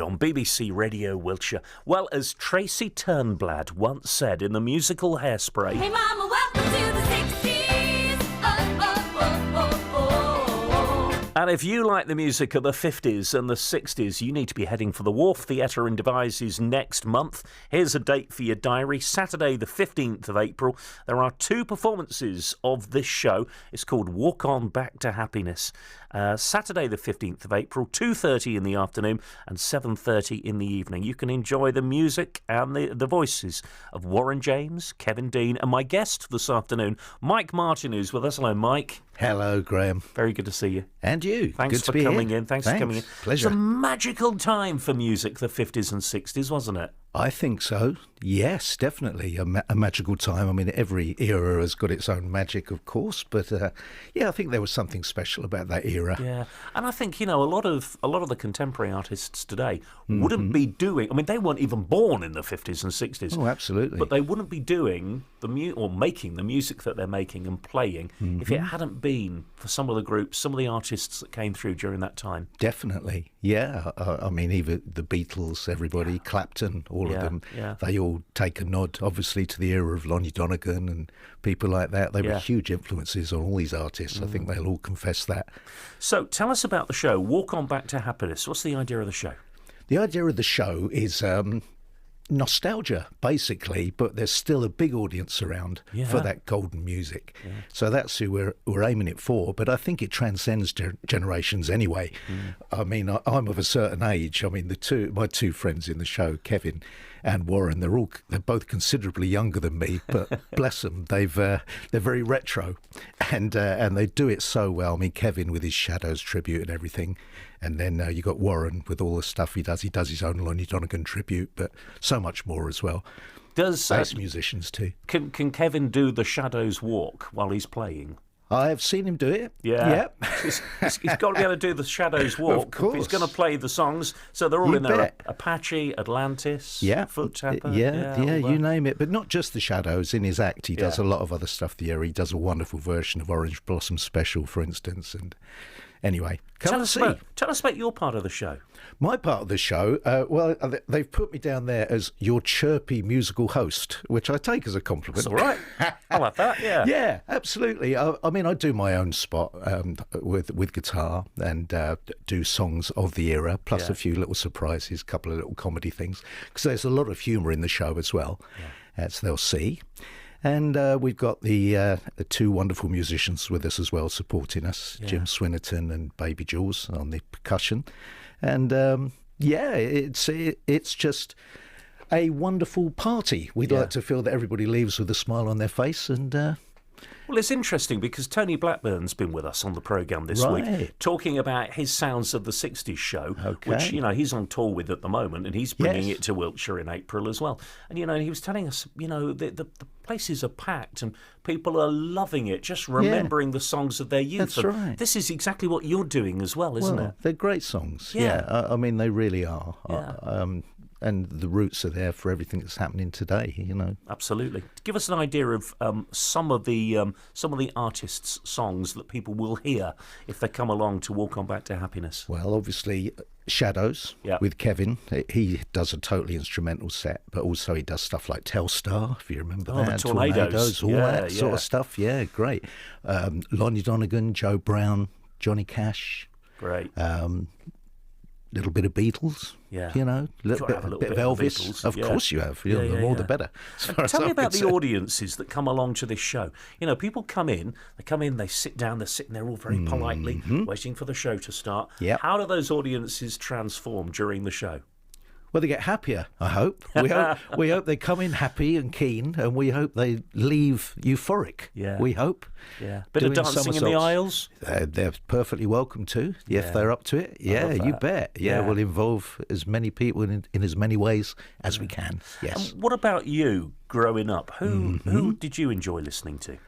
on BBC Radio Wiltshire. Well, as Tracy Turnblad once said in the musical Hairspray... Hey mama, welcome to the 60s. Oh, oh, oh, oh, oh. And if you like the music of the 50s and the 60s, you need to be heading for the Wharf Theatre in Devizes next month. Here's a date for your diary. Saturday the 15th of April. There are 2 performances of this show. It's called Walk On Back to Happiness. Saturday the 15th of April, 2:30 in the afternoon and 7:30 in the evening. You can enjoy the music and the voices of Warren James, Kevin Dean, and my guest this afternoon, Mike Martin, who's with us. Hello, Mike. Hello, Graham. Very good to see you. And you. Thanks Good for to be coming here. in. Thanks for coming in. Pleasure. It's a magical time for music, the 50s and 60s, wasn't it? I think so. Yes, definitely a magical time. I mean, every era has got its own magic, of course, but yeah, I think there was something special about that era. Yeah, and I think, you know, a lot of the contemporary artists today wouldn't be doing. I mean, they weren't even born in the 50s and 60s. Oh, absolutely. But they wouldn't be doing or making the music that they're making and playing if it hadn't been for some of the groups, some of the artists that came through during that time. Definitely, yeah. I mean, even the Beatles, everybody, Clapton, all of them, they all take a nod, obviously, to the era of Lonnie Donegan and people like that. They were huge influences on all these artists. I think they'll all confess that. So tell us about the show, Walk On Back to Happiness. What's the idea of the show? The idea of the show is nostalgia, basically, but there's still a big audience around for that golden music. Yeah. So that's who we're aiming it for, but I think it transcends generations anyway. I mean, I'm of a certain age. I mean, my two friends in the show, Kevin and Warren, they're both considerably younger than me, but bless them, they're very retro, and they do it so well. I mean, Kevin with his Shadows tribute and everything, and then you got Warren with all the stuff he does. He does his own Lonnie Donegan tribute, but so much more as well. Does bass musicians too? Can Kevin do the Shadows walk while he's playing? I have seen him do it. Yeah. Yep. he's got to be able to do the Shadows walk. Of course. He's going to play the songs. So they're all You in there. bet. Apache, Atlantis, Foot Tapper. Yeah, you name it. But not just the Shadows. In his act, he does a lot of other stuff there. He does a wonderful version of Orange Blossom Special, for instance. And anyway, tell us about your part of the show. My part of the show, well, they've put me down there as your chirpy musical host, which I take as a compliment. That's all right. I like that, yeah. Yeah, absolutely. I mean, I do my own spot with guitar and do songs of the era, plus a few little surprises, a couple of little comedy things, because there's a lot of humour in the show as well, as they'll see. And we've got the 2 wonderful musicians with us as well, supporting us, Jim Swinnerton and Baby Jules on the percussion. And it's just a wonderful party. We'd like to feel that everybody leaves with a smile on their face. And well, it's interesting because Tony Blackburn's been with us on the programme this week, talking about his Sounds of the 60s show, which, you know, he's on tour with at the moment, and he's bringing it to Wiltshire in April as well. And, you know, he was telling us, you know, the places are packed and people are loving it, just remembering the songs of their youth. That's right. This is exactly what you're doing as well, isn't it? They're great songs. Yeah. I mean, they really are. Yeah. And the roots are there for everything that's happening today, you know. Absolutely. Give us an idea of some of the artists' songs that people will hear if they come along to Walk On Back to Happiness. Well, obviously, Shadows with Kevin. He does a totally instrumental set, but also he does stuff like Telstar, if you remember that. The Tornadoes. All that sort of stuff. Yeah, great. Lonnie Donegan, Joe Brown, Johnny Cash. Great. Little bit of Beatles, you know, a little bit of Elvis. Of course you have. The more the better. Tell me about the audiences that come along to this show. You know, people come in, they sit down, they're sitting there all very politely, waiting for the show to start. Yep. How do those audiences transform during the show? Well, they get happier, I hope. We hope they come in happy and keen, and we hope they leave euphoric. Yeah. We hope. Yeah. Bit of dancing in the aisles? They're perfectly welcome to, if they're up to it. Yeah, you bet. Yeah, we'll involve as many people in as many ways as we can. Yes. And what about you growing up? Who did you enjoy listening to?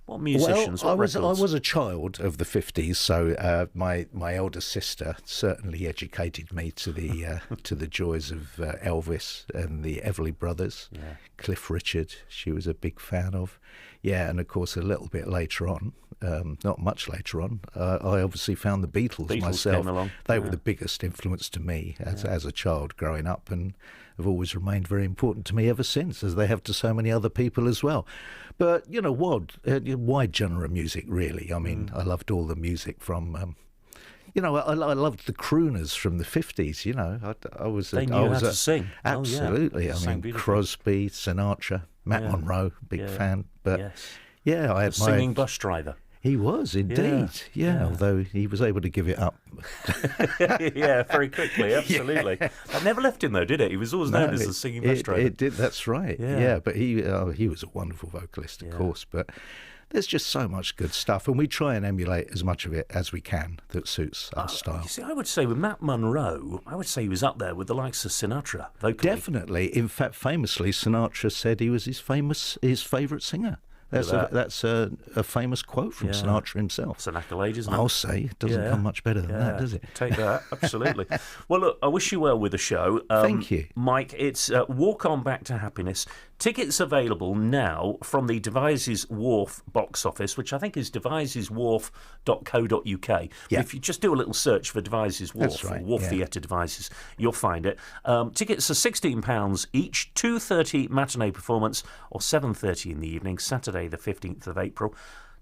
What musicians? Well, what I was a child of the 50s, so my elder sister certainly educated me to the joys of Elvis and the Everly Brothers. Cliff Richard, she was a big fan of. Yeah, and of course a little bit later on, not much later on. I obviously found the Beatles myself. Came along. They were the biggest influence to me as a child growing up, and have always remained very important to me ever since, as they have to so many other people as well. But, you know, wide genre of music, really. I mean, I loved all the music from... you know, I loved the crooners from the 50s, you know. I was They knew how to sing. Absolutely. Oh, yeah. I Sang mean, beautifully. Crosby, Sinatra, Matt Monro, big fan. But, yes. I had Singing bus driver. He was, indeed. Yeah, although he was able to give it up. Yeah, very quickly, absolutely. That never left him, though, did it? He was always known as the singing bus driver. It did, that's right. Yeah, but he was a wonderful vocalist, of course. But there's just so much good stuff, and we try and emulate as much of it as we can that suits our style. You see, I would say with Matt Monro, I would say he was up there with the likes of Sinatra, vocally. Definitely. In fact, famously, Sinatra said he was his favourite singer. That's a famous quote from Sinatra himself. It's an accolade, isn't it? I'll say. It doesn't come much better than that, does it? Take that, absolutely. Well, look, I wish you well with the show. Thank you. Mike, it's Walk On Back to Happiness. Tickets available now from the Devizes Wharf box office, which I think is devizeswharf.co.uk. Yeah. If you just do a little search for Devizes Wharf, right, or Wharf Theatre Devizes, you'll find it. Tickets are £16 each, 2:30 matinee performance or 7:30 in the evening, Saturday the 15th of April.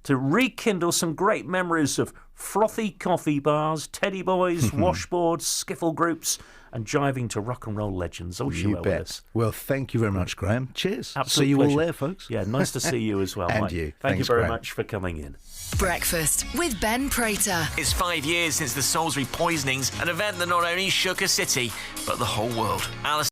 To rekindle some great memories of frothy coffee bars, teddy boys, washboards, skiffle groups, and jiving to rock and roll legends. I wish you well with us. Well, thank you very much, Graham. Cheers. Absolute See you pleasure. all there, folks. Yeah, nice to see you as well, And Mike. you. Thank you Thanks, very Graham. much for coming in. Breakfast with Ben Prater. It's 5 years since the Salisbury poisonings, an event that not only shook a city, but the whole world. Alice